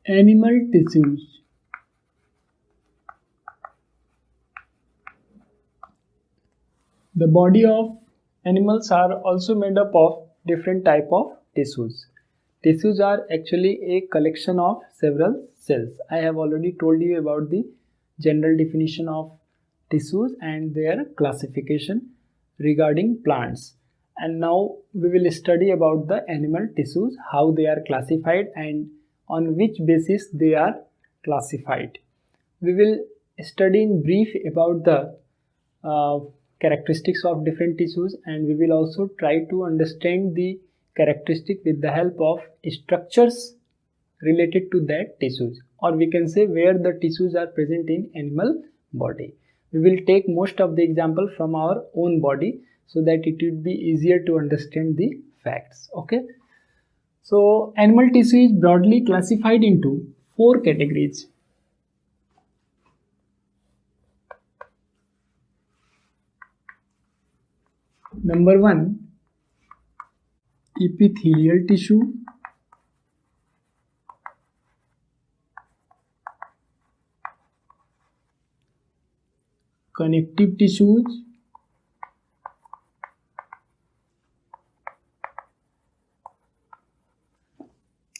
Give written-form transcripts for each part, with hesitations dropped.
Animal tissues. The body of animals are also made up of different type of tissues. Tissues are actually a collection of several cells. I have already told you about the general definition of tissues and their classification regarding plants. And now we will study about the animal tissues, how they are classified and on which basis they are classified. We will study in brief about the characteristics of different tissues, and we will also try to understand the characteristic with the help of structures related to that tissues, or we can say where the tissues are present in animal body. We will take most of the example from our own body so that it will be easier to understand the facts. Okay, so animal tissue is broadly classified into 4 categories. Number 1, epithelial tissue. Connective tissues.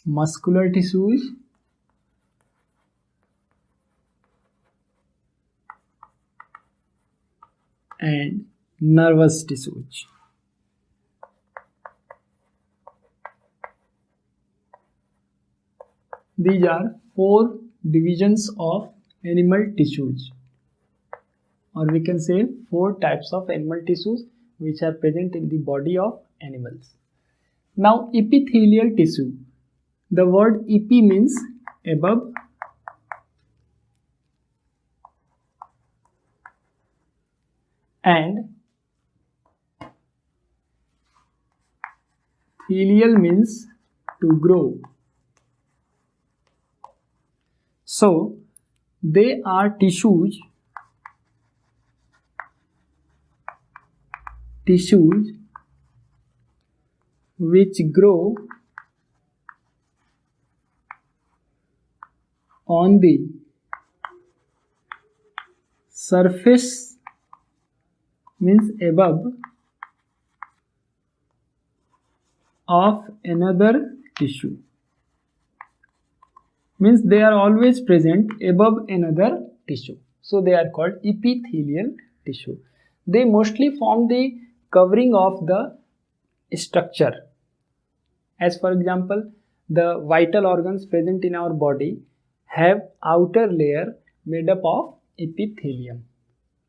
Muscular tissues. And nervous tissues. These are 4 divisions of animal tissues, or we can say 4 types of animal tissues which are present in the body of animals. Now, epithelial tissue. The word epi means above, and thelial means to grow. So, they are tissues which grow on the surface, means above, of another tissue. Means they are always present above another tissue. So they are called epithelial tissue. They mostly form the covering of the structure. As for example, the vital organs present in our body have outer layer made up of epithelium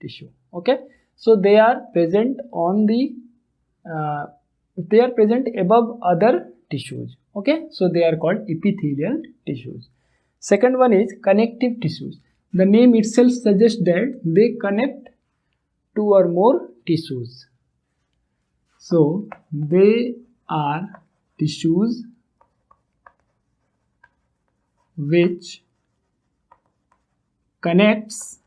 tissue. Okay, so they are present on the they are present above other tissues. Okay, so they are called epithelial tissues. Second one is connective tissues. The name itself suggests that they connect 2 or more tissues. So they are tissues which connects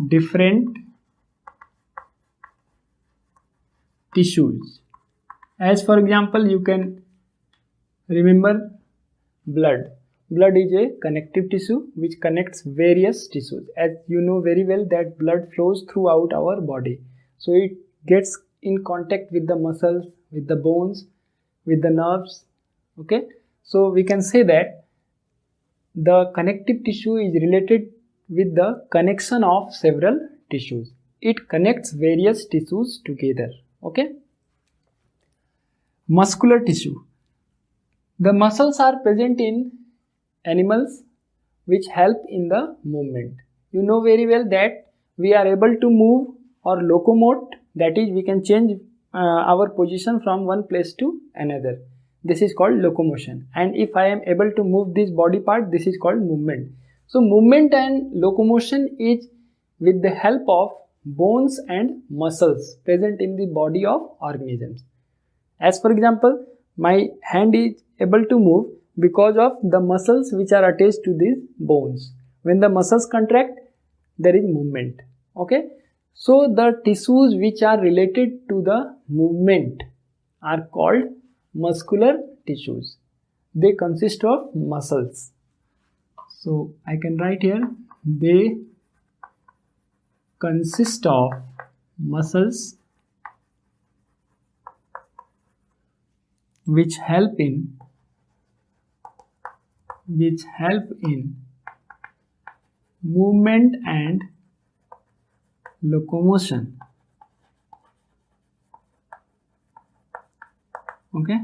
different tissues. As for example, you can remember blood. Blood is a connective tissue which connects various tissues. As you know very well that blood flows throughout our body. So it gets in contact with the muscles, with the bones, with the nerves. Okay, so we can say that the connective tissue is related with the connection of several tissues. It connects various tissues together. Okay, muscular tissue. The muscles are present in animals which help in the movement. You know very well that we are able to move or locomote, that is, we can change our position from one place to another. This is called locomotion. And if I am able to move this body part, this is called movement. So movement and locomotion is with the help of bones and muscles present in the body of organisms. As for example, my hand is able to move because of the muscles which are attached to these bones. When the muscles contract, there is movement. Okay, so the tissues which are related to the movement are called muscular tissues. they consist of muscles. So I can write here, they consist of muscles which help in movement and locomotion. Okay,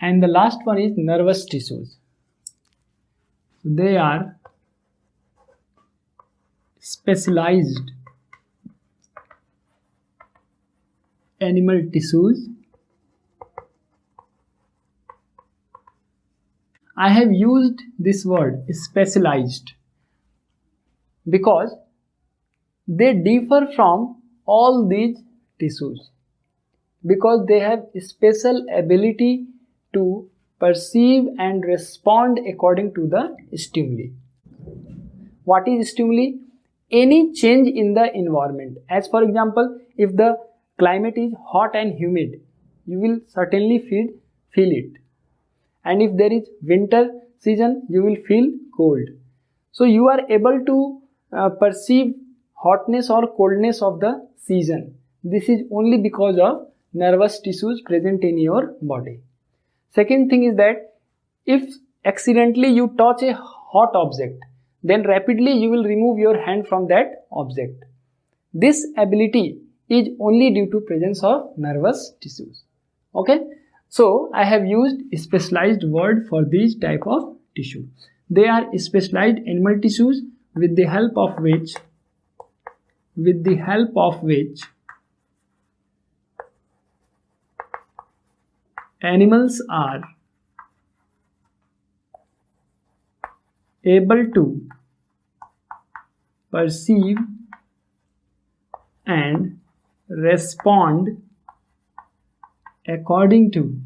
and the last one is nervous tissues. They are specialized animal tissues. I have used this word specialized because they differ from all these tissues, because they have special ability to perceive and respond according to the stimuli. What is stimuli? Any change in the environment. As for example, if the climate is hot and humid, you will certainly feel it. And if there is winter season, you will feel cold. So you are able to perceive hotness or coldness of the season. This is only because of nervous tissues present in your body. Second thing is that if accidentally you touch a hot object, then rapidly you will remove your hand from that object. This ability is only due to presence of nervous tissues. Okay, so I have used a specialized word for these type of tissue. They are specialized animal tissues with the help of which animals are able to perceive and respond according to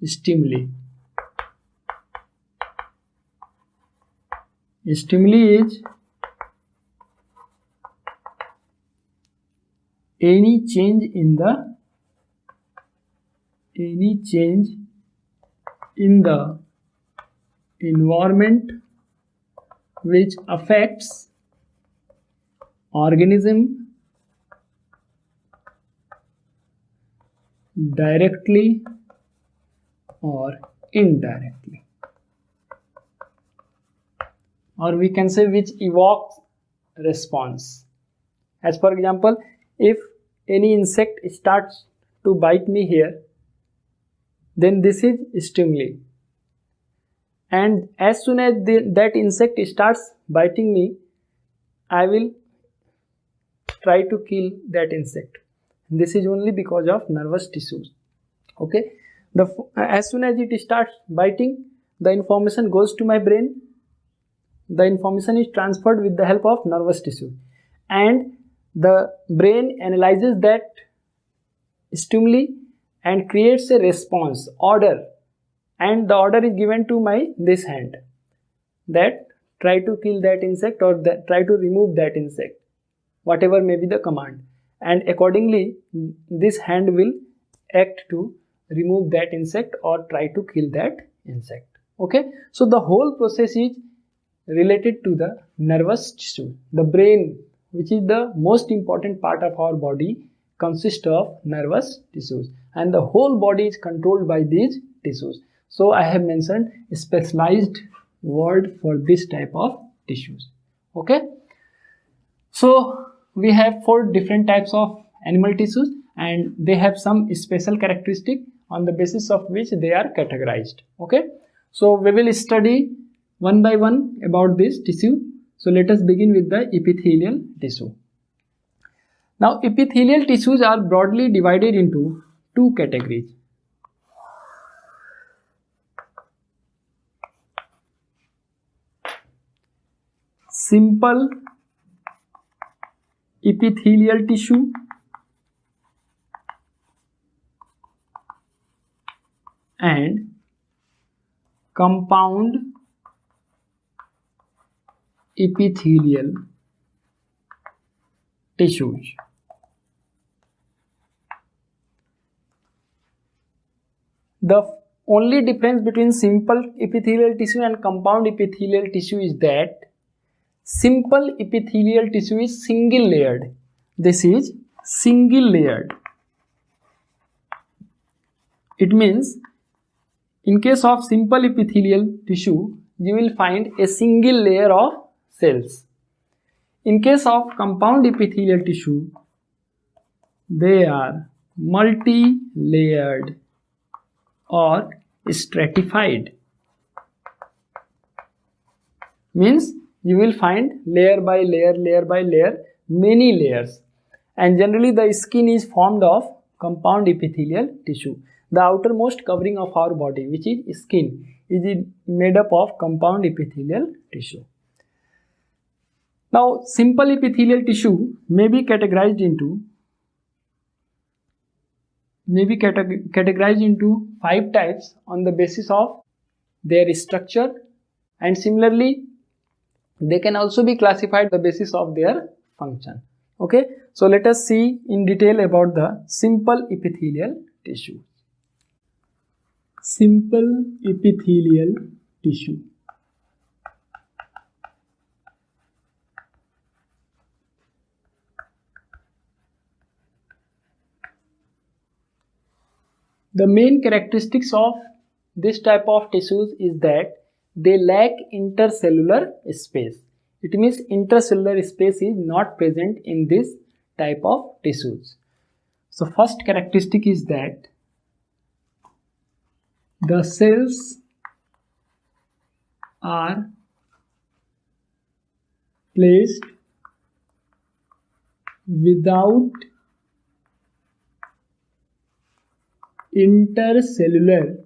stimuli. Stimuli is any change in the environment which affects organism directly or indirectly, or we can say which evokes response. As for example, if any insect starts to bite me here, then this is stimuli, and as soon as that insect starts biting me, I will try to kill that insect. This is only because of nervous tissues. Okay, as soon as it starts biting, the information goes to my brain. The information is transferred with the help of nervous tissue, and the brain analyzes that stimuli and creates a response, order, and the order is given to this hand that try to kill that insect or try to remove that insect, whatever may be the command, and accordingly this hand will act to remove that insect or try to kill that insect. Okay, so the whole process is related to the nervous tissue. The brain, which is the most important part of our body, consists of nervous tissues, and the whole body is controlled by these tissues. So I have mentioned a specialized word for this type of tissues. Okay, so we have 4 different types of animal tissues, and they have some special characteristic on the basis of which they are categorized. Okay, so we will study one by one about this tissue. So let us begin with the epithelial tissue. Now epithelial tissues are broadly divided into 2 categories. Simple epithelial tissue and compound epithelial tissues. The only difference between simple epithelial tissue and compound epithelial tissue is that simple epithelial tissue is single layered. This is single layered. It means in case of simple epithelial tissue, you will find a single layer of cells. In case of compound epithelial tissue, they are multi-layered or stratified. Means you will find layer by layer, many layers. And generally the skin is formed of compound epithelial tissue. The outermost covering of our body, which is skin, is made up of compound epithelial tissue. Now, simple epithelial tissue may be categorized into 5 types on the basis of their structure, and similarly they can also be classified on the basis of their function. Okay, so let us see in detail about the simple epithelial tissue. Simple epithelial tissue. The main characteristics of this type of tissues is that they lack intercellular space. It means intercellular space is not present in this type of tissues. So first characteristic is that the cells are placed without intercellular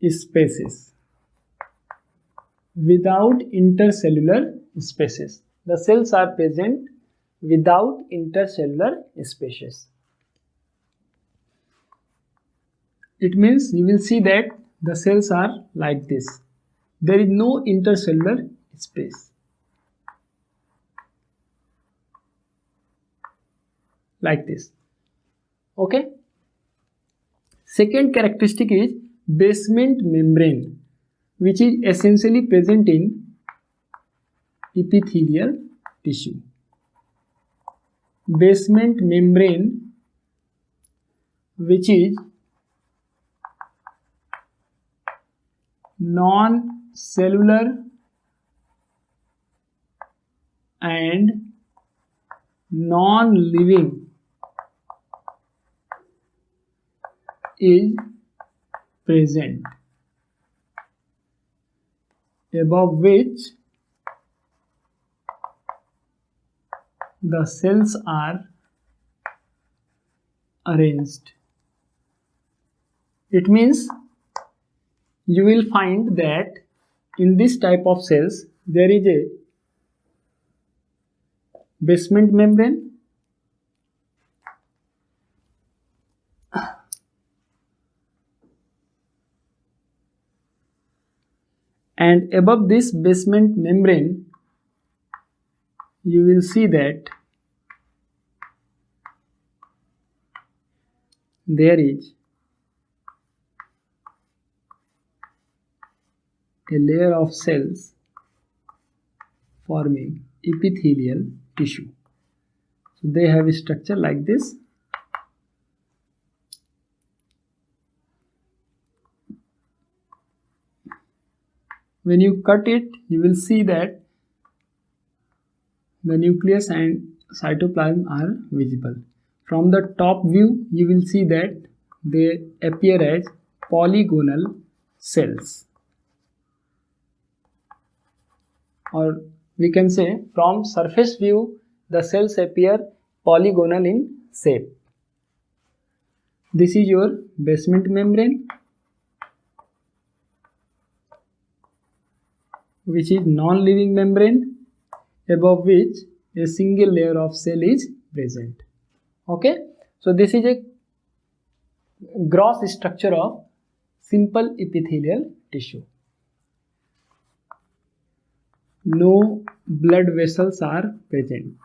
spaces. Without intercellular spaces. The cells are present without intercellular spaces. It means you will see that the cells are like this. There is no intercellular space. Like this. Okay. Second characteristic is basement membrane, which is essentially present in epithelial tissue. Basement membrane, which is non-cellular and non-living, is present, above which the cells are arranged. It means you will find that in this type of cells there is a basement membrane, and above this basement membrane you will see that there is a layer of cells forming epithelial tissue. So they have a structure like this. When you cut it, you will see that the nucleus and cytoplasm are visible. From the top view, you will see that they appear as polygonal cells. Or we can say from surface view, the cells appear polygonal in shape. This is your basement membrane, which is non-living membrane, above which a single layer of cell is present. Okay, so this is a gross structure of simple epithelial tissue. No blood vessels are present.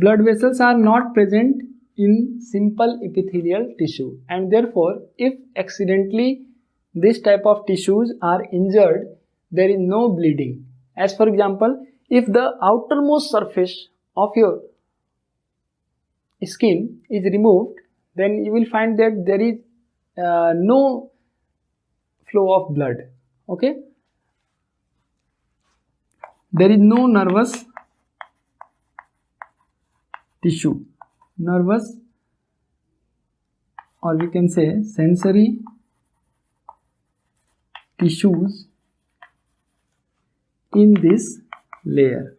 blood vessels are not present in simple epithelial tissue, and therefore if accidentally this type of tissues are injured, there is no bleeding. As for example, if the outermost surface of your skin is removed, then you will find that there is no flow of blood. Okay, there is no nervous tissue, nervous, or we can say sensory tissues in this layer.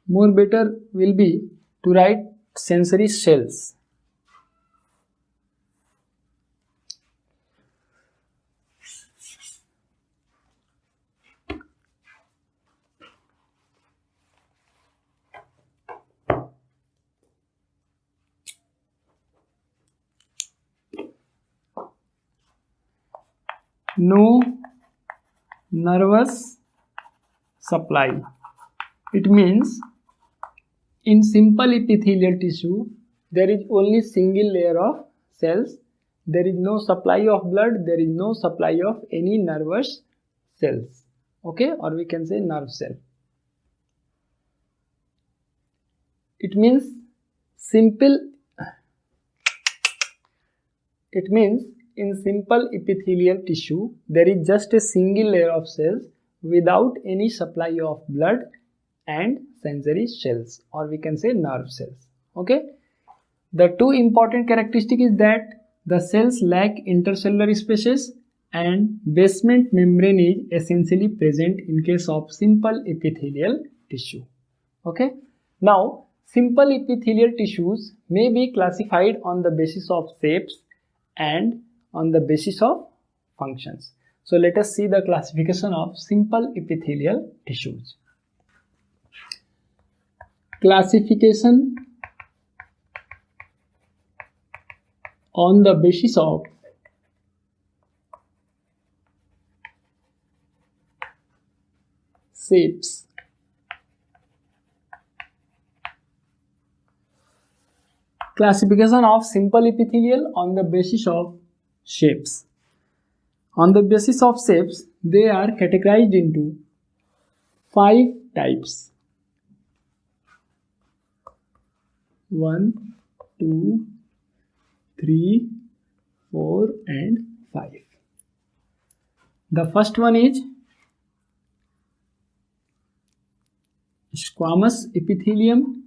More better will be to write sensory cells. No nervous supply. It means in simple epithelial tissue there is only single layer of cells. There is no supply of blood, there is no supply of any nervous cells. Okay, or we can say nerve cell. It means in simple epithelial tissue there is just a single layer of cells without any supply of blood and sensory cells, or we can say nerve cells. Okay, the two important characteristic is that the cells lack intercellular spaces and basement membrane is essentially present in case of simple epithelial tissue. Okay, now simple epithelial tissues may be classified on the basis of shapes and on the basis of functions. So let us see the classification of simple epithelial tissues. Classification on the basis of shapes. Classification of simple epithelial on the basis of shapes. On the basis of shapes, they are categorized into 5 types. 1, 2, 3, 4 and 5. The first one is squamous epithelium.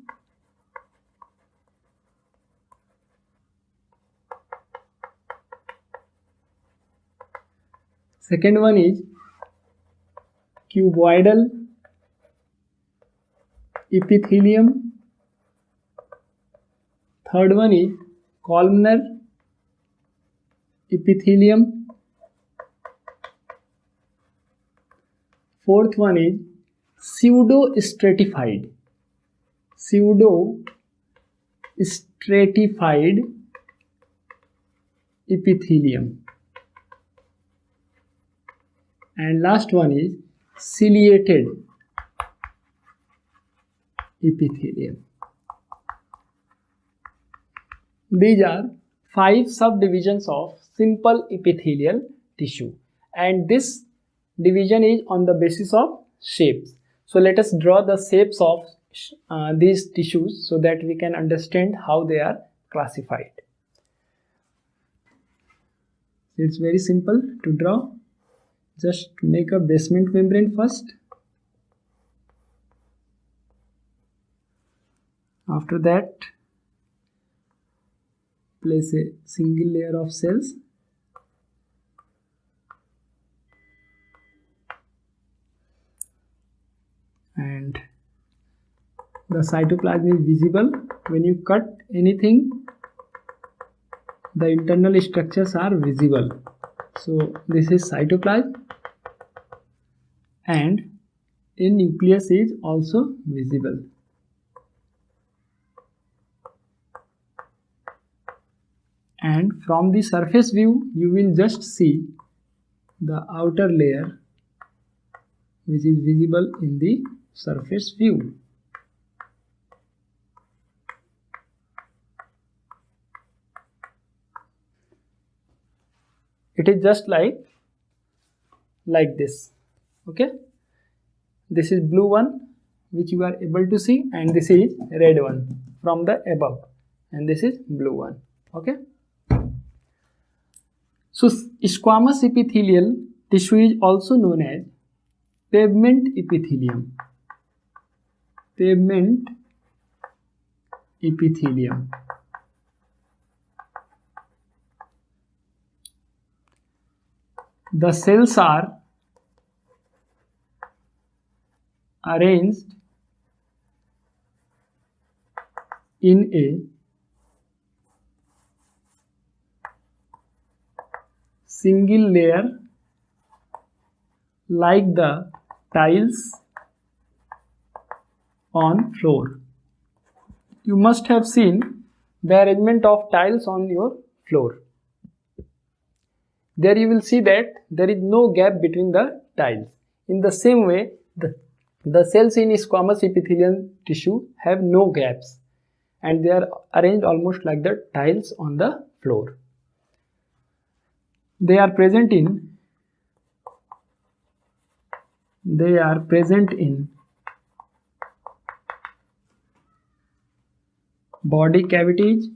Second one is cuboidal epithelium. Third one is columnar epithelium. Fourth one is pseudostratified epithelium. And last one is ciliated epithelium. These are 5 subdivisions of simple epithelial tissue, and this division is on the basis of shapes. So let us draw the shapes of these tissues so that we can understand how they are classified. It's very simple to draw. Just make a basement membrane first. After that, place a single layer of cells. And the cytoplasm is visible. When you cut anything, the internal structures are visible. So this is cytoplasm, and a nucleus is also visible. And from the surface view, you will just see the outer layer which is visible in the surface view. It is just like this. Okay, this is blue one which you are able to see, and this is red one from the above, and this is blue one. Okay, so squamous epithelial tissue is also known as pavement epithelium. Pavement epithelium. The cells are arranged in a single layer like the tiles on floor. You must have seen the arrangement of tiles on your floor. There you will see that there is no gap between the tiles. In the same way, the cells in squamous epithelial tissue have no gaps, and they are arranged almost like the tiles on the floor. They are present in body cavities,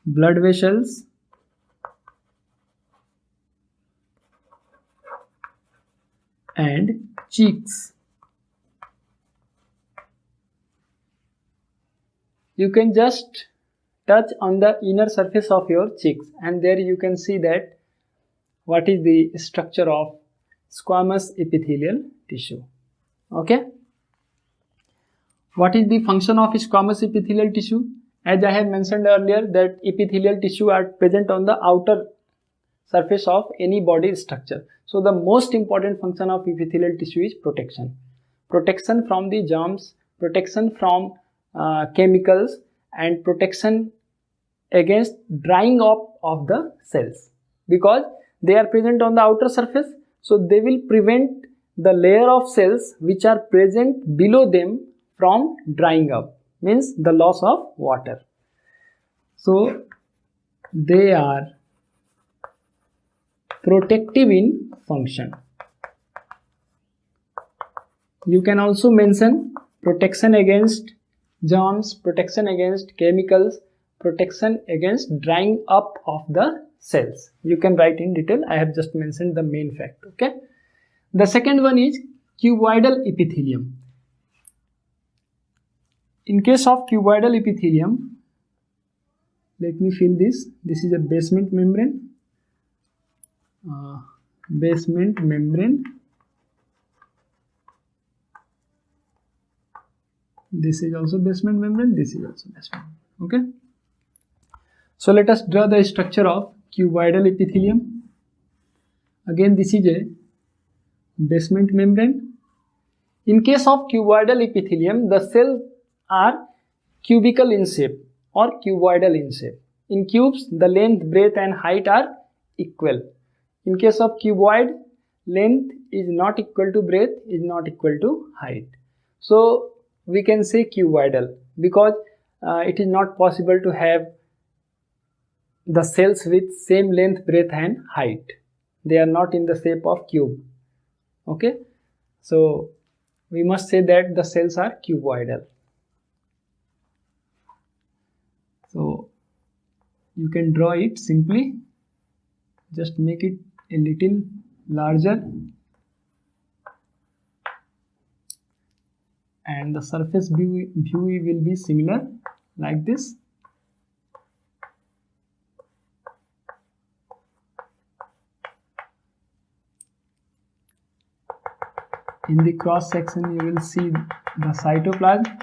blood vessels, and cheeks. You can just touch on the inner surface of your cheeks, and there you can see that what is the structure of squamous epithelial tissue. Okay, what is the function of squamous epithelial tissue? As I have mentioned earlier, that epithelial tissue are present on the outer surface of any body structure. So the most important function of epithelial tissue is protection. Protection from the germs, protection from chemicals, and protection against drying up of the cells. Because they are present on the outer surface, so they will prevent the layer of cells which are present below them from drying up, means the loss of water. So they are protective in function. You can also mention protection against germs, protection against chemicals, protection against drying up of the cells. You can write in detail. I have just mentioned the main fact. Okay. The second one is cuboidal epithelium. In case of cuboidal epithelium, let me fill this. This is a basement membrane. Basement membrane. This is also basement membrane. This is also basement. Okay. So let us draw the structure of cuboidal epithelium. Again, this is a basement membrane. In case of cuboidal epithelium, the cells are cubical in shape or cuboidal in shape. In cubes, the length, breadth and height are equal. In case of cuboid, length is not equal to breadth, is not equal to height. So we can say cuboidal because it is not possible to have the cells with same length, breadth and height. They are not in the shape of cube. Okay, so we must say that the cells are cuboidal. So you can draw it simply, just make it a little larger, and the surface view will be similar like this. In the cross section you will see the cytoplasm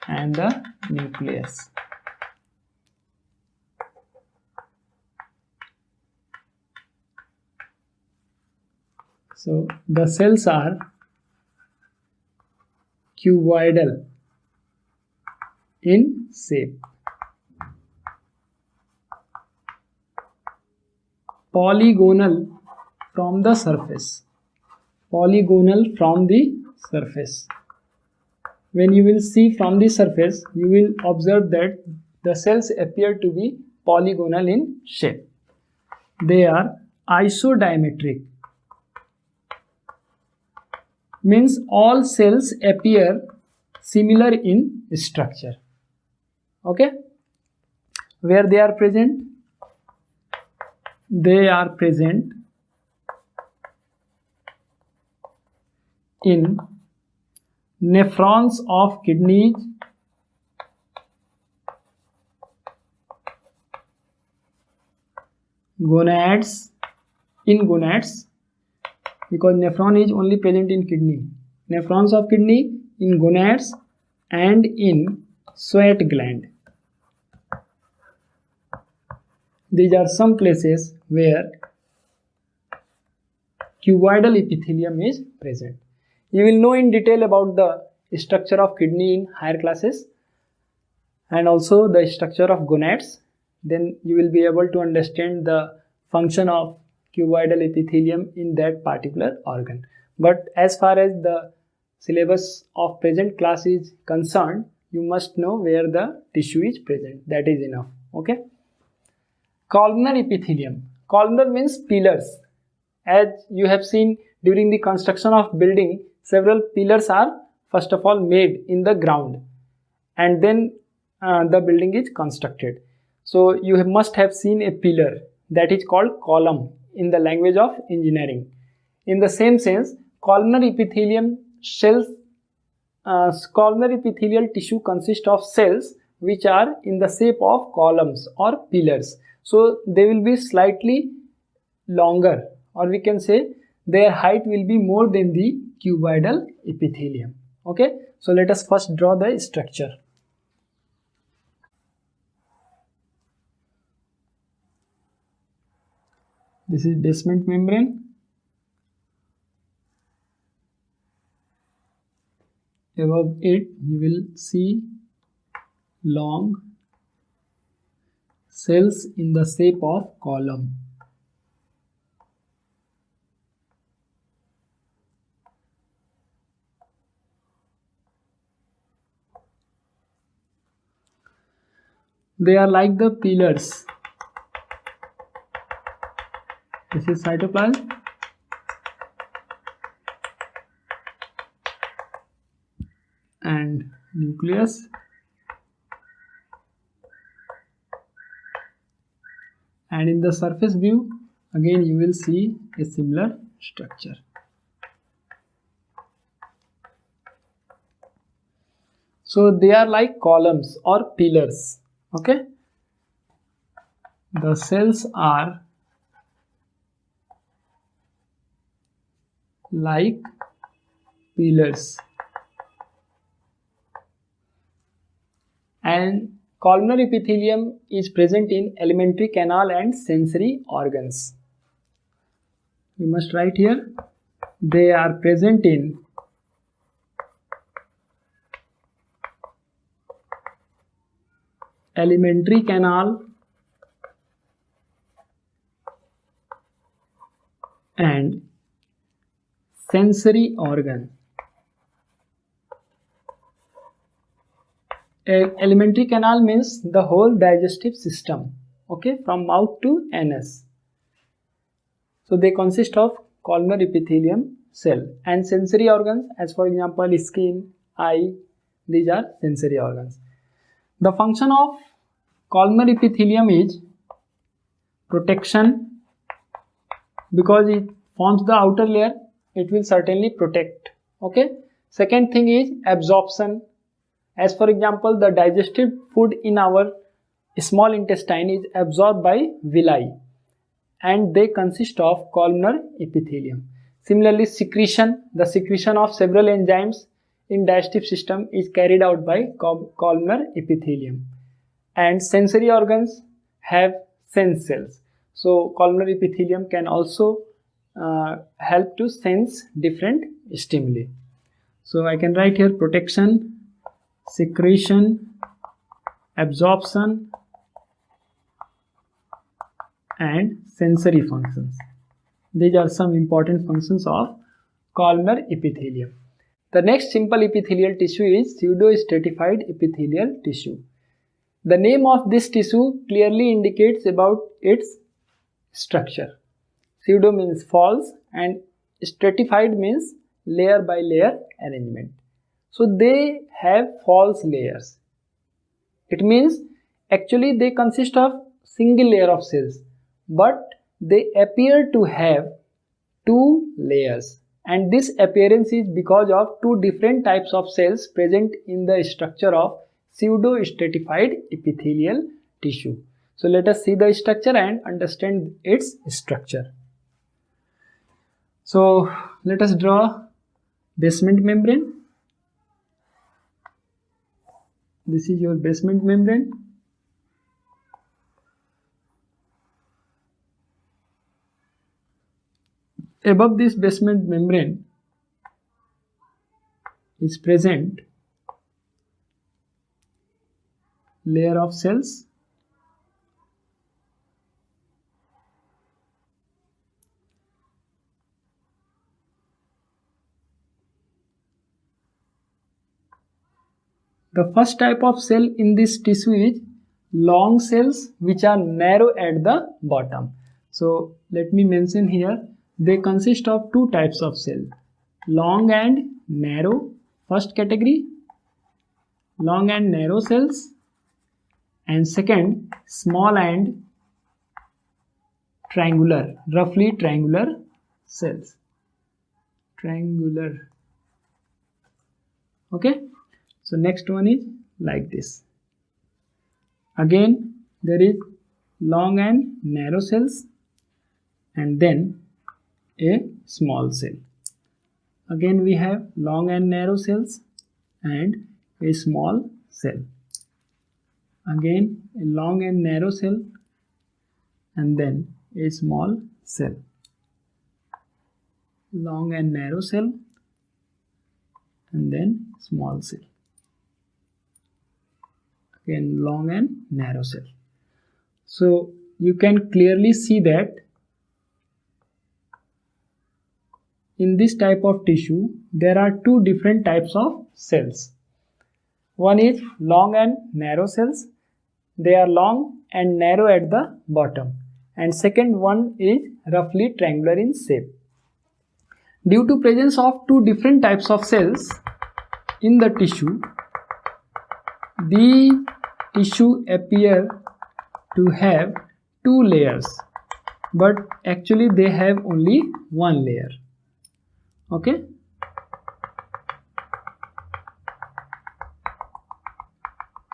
and the nucleus. So the cells are cuboidal in shape. Polygonal from the surface. Polygonal from the surface. When you will see from the surface, you will observe that the cells appear to be polygonal in shape. They are isodiametric, means all cells appear similar in structure. Okay, where they are present? They are present in nephrons of kidneys, gonads, in gonads, because nephron is only present in kidney. Nephrons of kidney, in gonads, and in sweat gland. These are some places where cuboidal epithelium is present. You will know in detail about the structure of kidney in higher classes and also the structure of gonads. Then you will be able to understand the function of cuboidal epithelium in that particular organ. But as far as the syllabus of present class is concerned, you must know where the tissue is present. That is enough. Okay. Columnar epithelium. Columnar means pillars. As you have seen during the construction of building, several pillars are first of all made in the ground and then the building is constructed. So you must have seen a pillar that is called column in the language of engineering. In the same sense, columnar epithelium cells, columnar epithelial tissue consists of cells which are in the shape of columns or pillars. So they will be slightly longer, or we can say their height will be more than the cuboidal epithelium. Okay, so let us first draw the structure. This is basement membrane. Above it you will see long cells in the shape of column. They are like the pillars. This is cytoplasm. And nucleus. And in the surface view, again you will see a similar structure. So they are like columns or pillars. Okay. The cells are like pillars. And columnar epithelium is present in alimentary canal and sensory organs. We must write here, they are present in alimentary canal and sensory organ. Alimentary canal means the whole digestive system, okay, from mouth to anus. So they consist of columnar epithelium cell. And sensory organs, as for example skin, eye, these are sensory organs. The function of columnar epithelium is protection, because it forms the outer layer, it will certainly protect. Okay. Second thing is absorption. As for example, the digested food in our small intestine is absorbed by villi and they consist of columnar epithelium. Similarly, secretion, the secretion of several enzymes in digestive system is carried out by columnar epithelium. And sensory organs have sense cells. So columnar epithelium can also help to sense different stimuli. So I can write here protection, secretion, absorption and sensory functions. These are some important functions of columnar epithelium. The next simple epithelial tissue is pseudostratified epithelial tissue. The name of this tissue clearly indicates about its structure. Pseudo means false and stratified means layer by layer arrangement. So they have false layers. It means actually they consist of single layer of cells, but they appear to have two layers, and this appearance is because of two different types of cells present in the structure of pseudo-stratified epithelial tissue. So let us see the structure and understand its structure. So let us draw basement membrane. This is your basement membrane. Above this basement membrane is present layer of cells. The first type of cell in this tissue is long cells, which are narrow at the bottom. So let me mention here, they consist of two types of cells, long and narrow. First category, long and narrow cells, and second, small and triangular, roughly triangular cells. Triangular. Okay. So next one is like this. Again there is long and narrow cells and then a small cell. Again we have long and narrow cells and a small cell. Again a long and narrow cell and then a small cell. Long and narrow cell and then small cell. Again long and narrow cell. So you can clearly see that in this type of tissue there are two different types of cells. One is long and narrow cells. They are long and narrow at the bottom, and second one is roughly triangular in shape. Due to presence of two different types of cells in the tissue, the tissue appear to have two layers, but actually they have only one layer. Okay.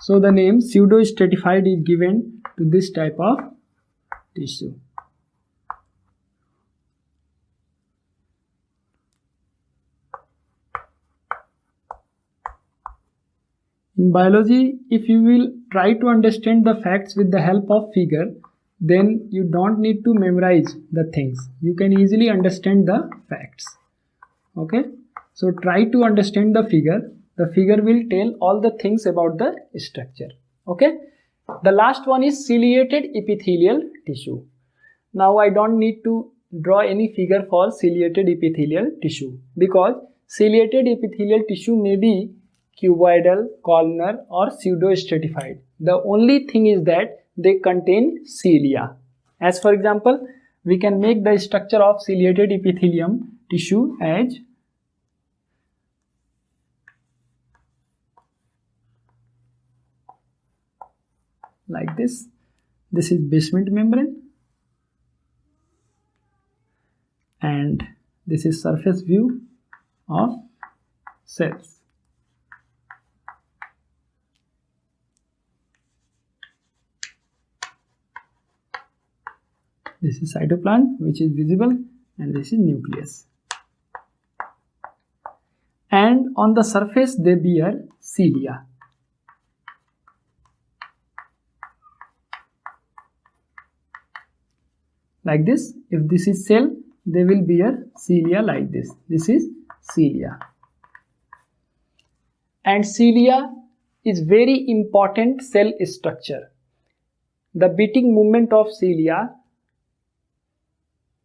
So the name pseudo-stratified is given to this type of tissue. In biology, if you will try to understand the facts with the help of figure, then you don't need to memorize the things. You can easily understand the facts. Okay. So try to understand the figure. The figure will tell all the things about the structure. Okay. The last one is ciliated epithelial tissue. Now I don't need to draw any figure for ciliated epithelial tissue, because ciliated epithelial tissue may be cuboidal, columnar or pseudo-stratified. The only thing is that they contain cilia. As for example, we can make the structure of ciliated epithelium tissue as like this. This is basement membrane and this is surface view of cells. This is cytoplasm, which is visible, and this is nucleus. And on the surface they bear cilia. Like this. If this is cell, they will bear cilia like this. This is cilia. And cilia is very important cell structure. The beating movement of cilia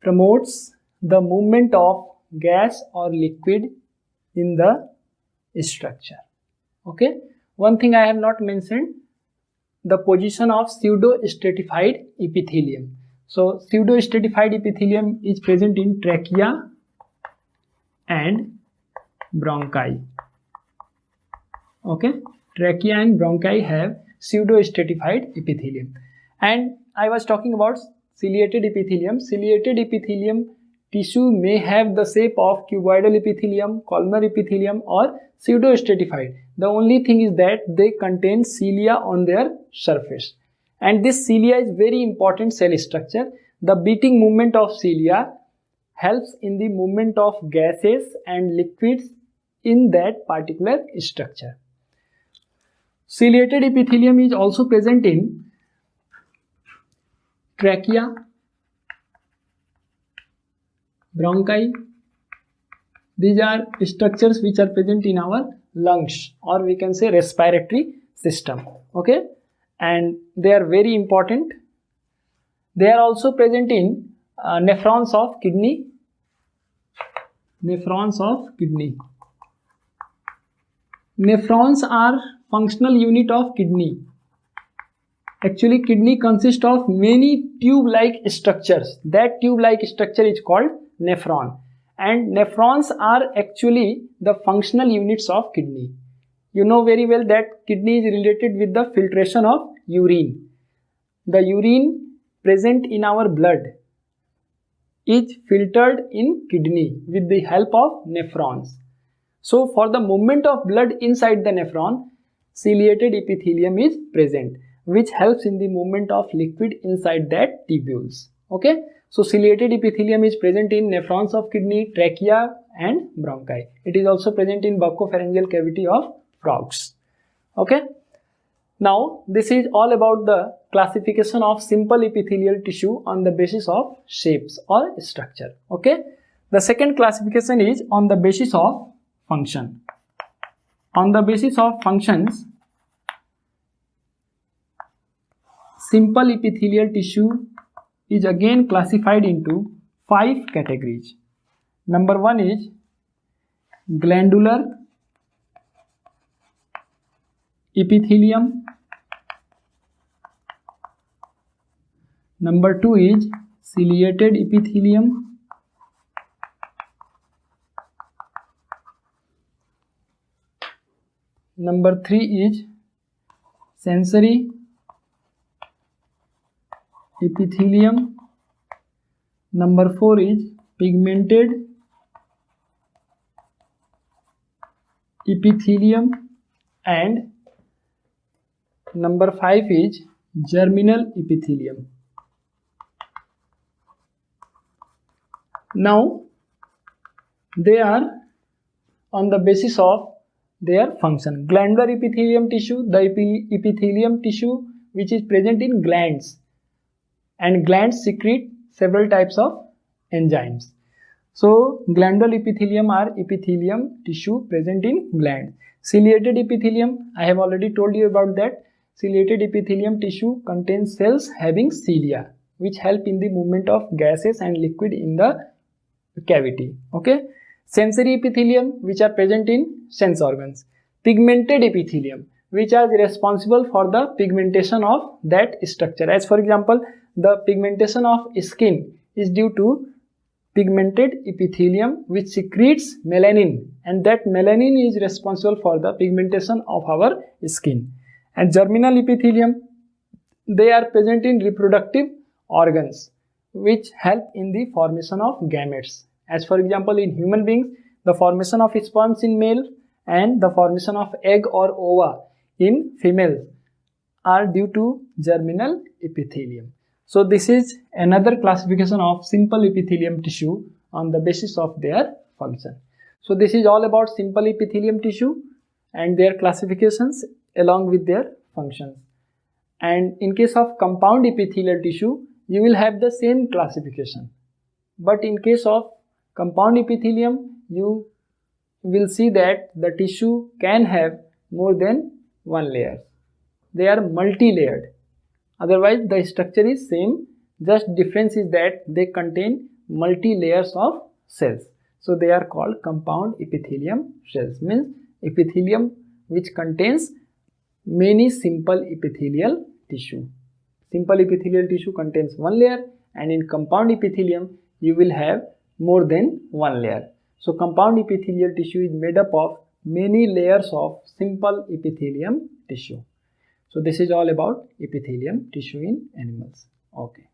promotes the movement of gas or liquid in the structure. Okay. One thing I have not mentioned, the position of pseudo-stratified epithelium. So pseudo-stratified epithelium is present in trachea and bronchi. Okay, trachea and bronchi have pseudo-stratified epithelium. And I was talking about ciliated epithelium. Ciliated epithelium tissue may have the shape of cuboidal epithelium, columnar epithelium, or pseudo-stratified. The only thing is that they contain cilia on their surface. And this cilia is very important cell structure. The beating movement of cilia helps in the movement of gases and liquids in that particular structure. Ciliated epithelium is also present in trachea, bronchi. These are structures which are present in our lungs, or we can say respiratory system. Okay, and they are very important. They are also present in nephrons of kidney. Nephrons of kidney. Nephrons are functional unit of kidney. Actually, kidney consists of many tube-like structures. That tube-like structure is called nephron. And nephrons are actually the functional units of kidney. You know very well that kidney is related with the filtration of urine. The urine present in our blood is filtered in kidney with the help of nephrons. So for the movement of blood inside the nephron, ciliated epithelium is present, which helps in the movement of liquid inside that tubules. Okay, so ciliated epithelium is present in nephrons of kidney, trachea and bronchi. It is also present in buccopharyngeal cavity of frogs. Okay, now this is all about the classification of simple epithelial tissue on the basis of shapes or structure. Okay, the second classification is on the basis of function. On the basis of functions, simple epithelial tissue is again classified into 5 categories. Number 1 is glandular epithelium. Number 2 is ciliated epithelium. Number 3 is sensory epithelium. Number 4 is pigmented epithelium, and number 5 is germinal epithelium. Now they are on the basis of their function. Glandular epithelium tissue, the epithelium tissue which is present in glands, and glands secrete several types of enzymes. So glandular epithelium are epithelium tissue present in glands. Ciliated epithelium, I have already told you about that. Ciliated epithelium tissue contains cells having cilia, which help in the movement of gases and liquid in the cavity. Okay, sensory epithelium, which are present in sense organs. Pigmented epithelium, which are responsible for the pigmentation of that structure. As for example, the pigmentation of skin is due to pigmented epithelium which secretes melanin, and that melanin is responsible for the pigmentation of our skin. And germinal epithelium, they are present in reproductive organs which help in the formation of gametes. As for example, in human beings, the formation of sperms in male and the formation of egg or ova in female are due to germinal epithelium. So this is another classification of simple epithelium tissue on the basis of their function. So this is all about simple epithelium tissue and their classifications along with their functions. And in case of compound epithelial tissue, you will have the same classification. But in case of compound epithelium, you will see that the tissue can have more than one layer. They are multi-layered. Otherwise, the structure is same. Just difference is that they contain multi-layers of cells. So they are called compound epithelium cells. Means epithelium which contains many simple epithelial tissue. Simple epithelial tissue contains one layer, and in compound epithelium you will have more than one layer. So compound epithelial tissue is made up of many layers of simple epithelium tissue. So this is all about epithelium tissue in animals. Okay.